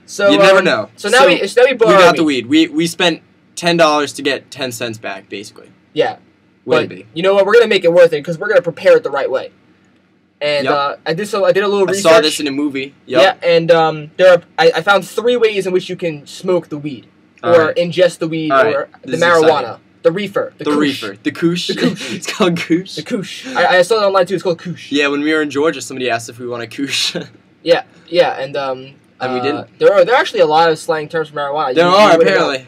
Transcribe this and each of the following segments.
So you never know. So now we got the weed. We spent $10 to get 10 cents back, basically. Yeah. Way but you know what? We're gonna make it worth it because we're gonna prepare it the right way. And I did a little research. I saw this in a movie. Yep. Yeah, and I found 3 ways in which you can smoke the weed or ingest the weed or the marijuana. The reefer. The reefer. The kush. It's called kush. The kush. I saw it online too. It's called kush. Yeah, when we were in Georgia, somebody asked if we wanted kush. Yeah, and we didn't. There are actually a lot of slang terms for marijuana. There are apparently.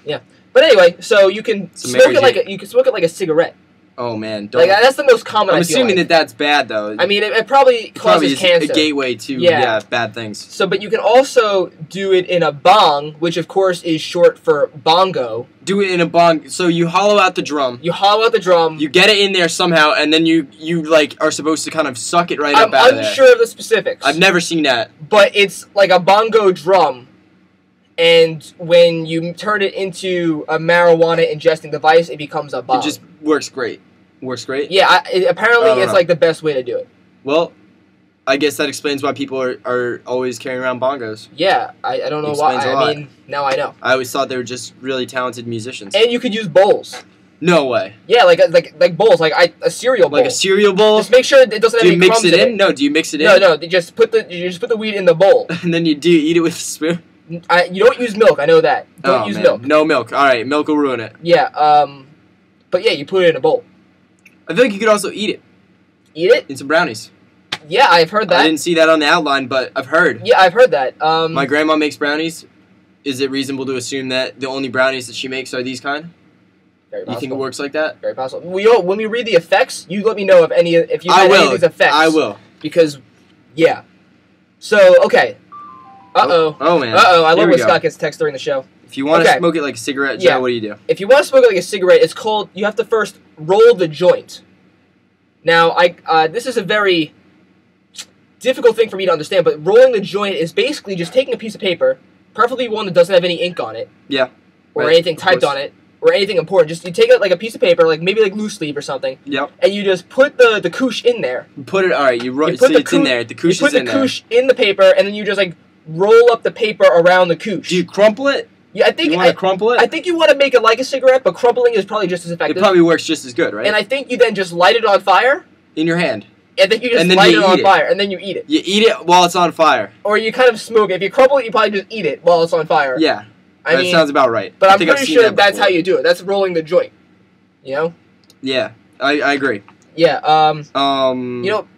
Yeah, but anyway, so you can smoke it like a cigarette. Oh man, that's the most common. I'm assuming that that's bad though. I mean, it probably causes cancer. A gateway to bad things. So, but you can also do it in a bong, which of course is short for bongo. Do it in a bong. So you hollow out the drum. You get it in there somehow, and then you like are supposed to kind of suck it right up out of there. I'm unsure of the specifics. I've never seen that. But it's like a bongo drum. And when you turn it into a marijuana ingesting device, it becomes a bong. It just works great. Yeah, apparently it's like the best way to do it. Well, I guess that explains why people are always carrying around bongos. Yeah, I don't know why. I mean, now I know. I always thought they were just really talented musicians. And you could use bowls. No way. Yeah, like bowls, a cereal bowl. Like a cereal bowl. Just make sure it doesn't have any crumbs in it. Do you mix it in? No. Do you mix it in? No. You just put the weed in the bowl. And then you eat it with a spoon. You don't use milk. I know that. Don't use milk. No milk. All right, milk will ruin it. Yeah. But yeah, you put it in a bowl. I feel like you could also eat it. Eat it? In some brownies. Yeah, I've heard that. I didn't see that on the outline, but I've heard. Yeah, I've heard that. My grandma makes brownies. Is it reasonable to assume that the only brownies that she makes are these kind? Very possible. You think it works like that? Very possible. When we read the effects, you let me know if you have any of these effects. I will. Because, yeah. So, okay. Uh-oh. Oh, man. Uh-oh. I love when Scott gets text during the show. If you want to smoke it like a cigarette, Joe, what do you do? If you want to smoke it like a cigarette, you have to first roll the joint. Now, this is a very difficult thing for me to understand, but rolling the joint is basically just taking a piece of paper, preferably one that doesn't have any ink on it. Yeah. Or anything typed on it, or anything important. Just you take it like a piece of paper, maybe loose leaf or something. Yep. And you just put the kush in there. All right, it's in there. The kush is in there. You put the kush in the paper, and then you just roll up the paper around the kush. Do you crumple it? Yeah, I think you want to crumple it. I think you want to make it like a cigarette, but crumpling is probably just as effective. It probably works just as good, right? And I think you then just light it on fire. In your hand. And then you just light it on fire, and then you eat it. You eat it while it's on fire. Or you kind of smoke it. If you crumple it, you probably just eat it while it's on fire. Yeah. That sounds about right. But I'm pretty sure that's how you do it. That's rolling the joint. You know? Yeah, I agree. Yeah. You know,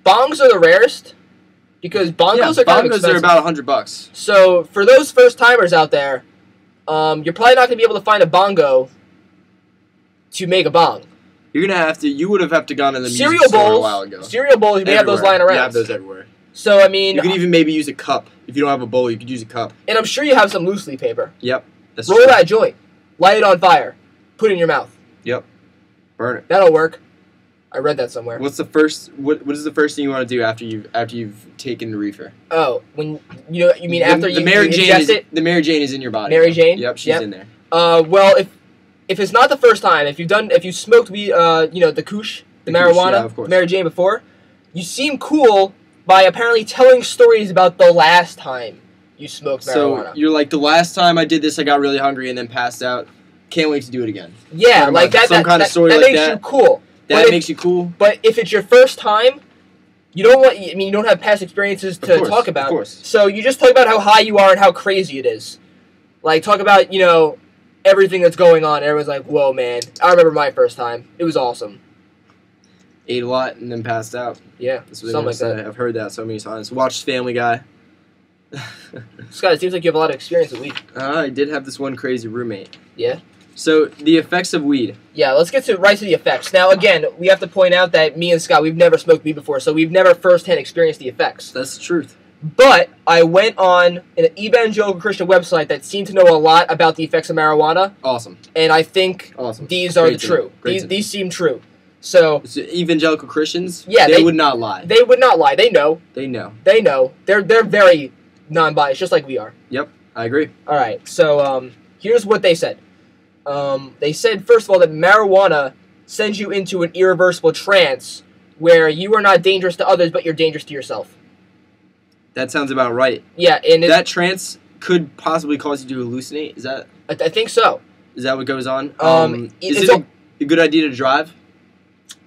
bongs are the rarest because bongos are kind of expensive. Bongos are about $100. So for those first timers out there, you're probably not going to be able to find a bongo to make a bong. You're gonna have to. You would have to gone in the cereal music bowls. Store a while ago. Cereal bowls. You may have those lying around. You have those everywhere. So I mean, you could even maybe use a cup. If you don't have a bowl, you could use a cup. And I'm sure you have some loose leaf paper. Yep. That's Roll that joint. Light it on fire. Put it in your mouth. Yep. Burn it. That'll work. I read that somewhere. What's the first? What is the first thing you want to do after you've taken the reefer? Oh, you mean after you ingest it? The Mary Jane is in your body. Mary Jane. Yep, she's in there. Well, if it's not the first time, if you smoked weed, the kush, the marijuana, kush, Mary Jane before, you seem cool by apparently telling stories about the last time you smoked marijuana. So you're like, the last time I did this, I got really hungry and then passed out. Can't wait to do it again. Yeah, like that. Some kind of story like that. That makes you cool. That makes you cool. But if it's your first time, you don't have past experiences to talk about. Of course. So you just talk about how high you are and how crazy it is. Like, talk about, everything that's going on. Everyone's like, whoa, man. I remember my first time. It was awesome. Ate a lot and then passed out. Yeah, something like that. I've heard that so many times. Watched Family Guy. Scott, it seems like you have a lot of experience with weed. I did have this one crazy roommate. Yeah? So, the effects of weed. Yeah, let's get right to the effects. Now, again, we have to point out that me and Scott, we've never smoked weed before, so we've never firsthand experienced the effects. That's the truth. But I went on an evangelical Christian website that seemed to know a lot about the effects of marijuana. Awesome. And I think these are true. These seem true. So evangelical Christians, yeah, they would not lie. They would not lie. They know. They know. They know. They're very non-biased, just like we are. Yep, I agree. All right. So here's what they said. They said, first of all, that marijuana sends you into an irreversible trance where you are not dangerous to others, but you're dangerous to yourself. That sounds about right. Yeah, and That trance could possibly cause you to hallucinate. Is that I think so. what goes on? Is it's it a good idea to drive?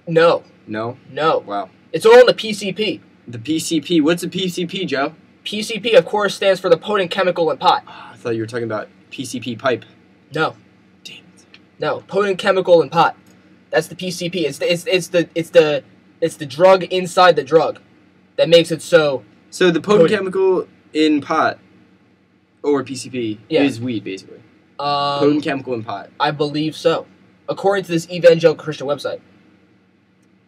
No, No. no. Wow. It's all in the PCP. The PCP. What's a PCP, Joe? PCP, of course, stands for the potent chemical in pot. Oh, I thought you were talking about PCP pipe. No, Damn it. no, potent chemical in pot. That's the PCP. It's the drug inside the drug that makes it so. So the potent Potent. chemical in pot, or PCP, Yeah. is weed, basically. Potent Um, chemical in pot. I believe so, according to this evangelical Christian website.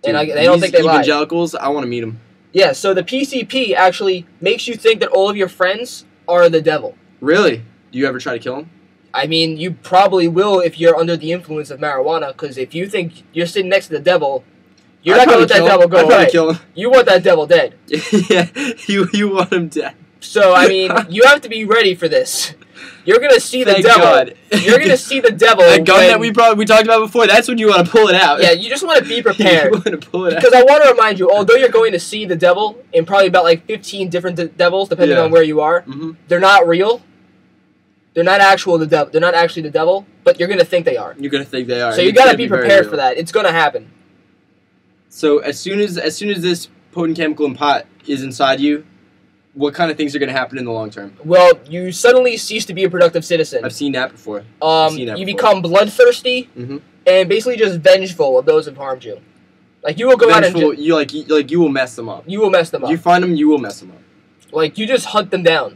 And Dude, they don't these think they lie. evangelicals, I want to meet them. Yeah, so the PCP actually makes you think that all of your friends are the devil. Really? Do you ever try to kill them? I mean, you probably will if you're under the influence of marijuana, because if you think you're sitting next to the devil, you're not going to let that devil go I'd probably away. kill him. You want that devil dead. Yeah, you want him dead. So, I mean, you have to be ready for this. You're going to see the Thank devil. God. You're going to see the devil. That gun when- that we talked about before, that's when you want to pull it out. Yeah, you just want to be prepared. You want to pull it out. Because I want to remind you, although you're going to see the devil in probably about like 15 different devils, depending Yeah. on where you are, Mm-hmm. they're not real. They're not actual the devil. They're not actually the devil, but you're going to think they are. You're gonna think they are. So you It's got to gonna be very prepared real. for that. It's going to happen. So as soon as this potent chemical in pot is inside you, what kind of things are gonna happen in the long term? Well, you suddenly cease to be a productive citizen. I've seen that before. seen that You before. become bloodthirsty Mhm. and basically just vengeful of those who've harmed you. Like you will go out and Vengeful, you will mess them up. you will mess them up. You find them, you will mess them up. Like you just hunt them down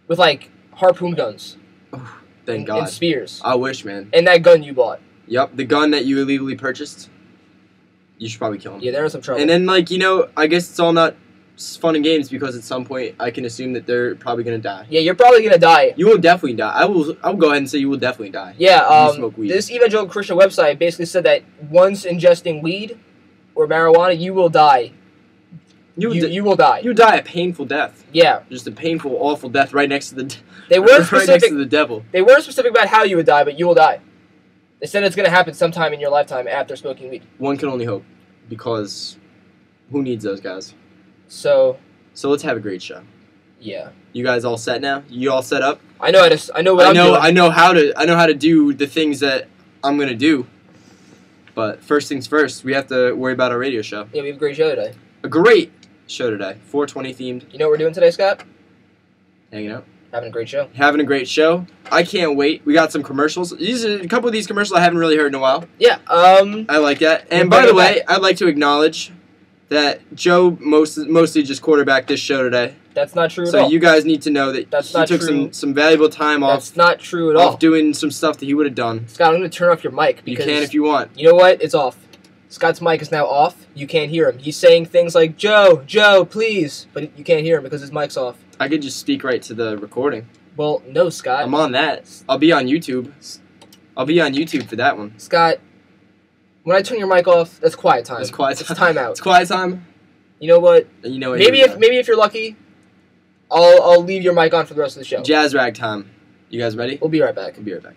with like harpoon guns Thank and God. spears I wish, man. and that gun you bought. Yep, the gun that you illegally purchased. You should probably kill him. Yeah, they're in some trouble. And then, I guess it's all not fun and games because at some point I can assume that they're probably gonna die. Yeah, you're probably gonna die. You will definitely die. I will go ahead and say you will definitely die. Yeah, You smoke weed. this evangelical Christian website basically said that once ingesting weed or marijuana, you will die. You will die. You die a painful death. Yeah, Just a painful, awful death right next to the they weren't right next specific. to the devil. They weren't specific about how you would die, but you will die. They said it's gonna happen sometime in your lifetime after smoking weed. One can only hope, because who needs those guys? So So let's have a great show. yeah, You guys all set now? You all set up? I know. I know what I'm doing. I know how to do the things that I'm gonna do. But first things first, we have to worry about our radio show. Yeah, we have a great show today. A great show today. 420 themed, You know what we're doing today, Scott? hanging out. Having a great show. Having a great show. I can't wait. We got some commercials. These are a couple of these commercials I haven't really heard in a while. Yeah. I like that. And We're by the bringing way, I'd like to acknowledge that Joe mostly just quarterbacked this show today. That's not true at So all. you guys need to know that That's he not took true. some valuable time That's off not true at all. doing some stuff that he would have done. Scott, I'm gonna turn off your mic You because can if you want. you know what? It's off. Scott's mic is now off. You can't hear him. He's saying things like Joe, please, but you can't hear him because his mic's off. I could just speak right to the recording. Well, no, Scott. I'm on that. I'll be on YouTube. I'll be on YouTube for that one. Scott, when I turn your mic off, that's quiet time. It's quiet It's time. time out. It's quiet time. You know what? And you know what? Maybe here we if you're lucky, I'll leave your mic on for the rest of the show. go. Jazz rag time. You guys ready? We'll be right back. We'll be right back.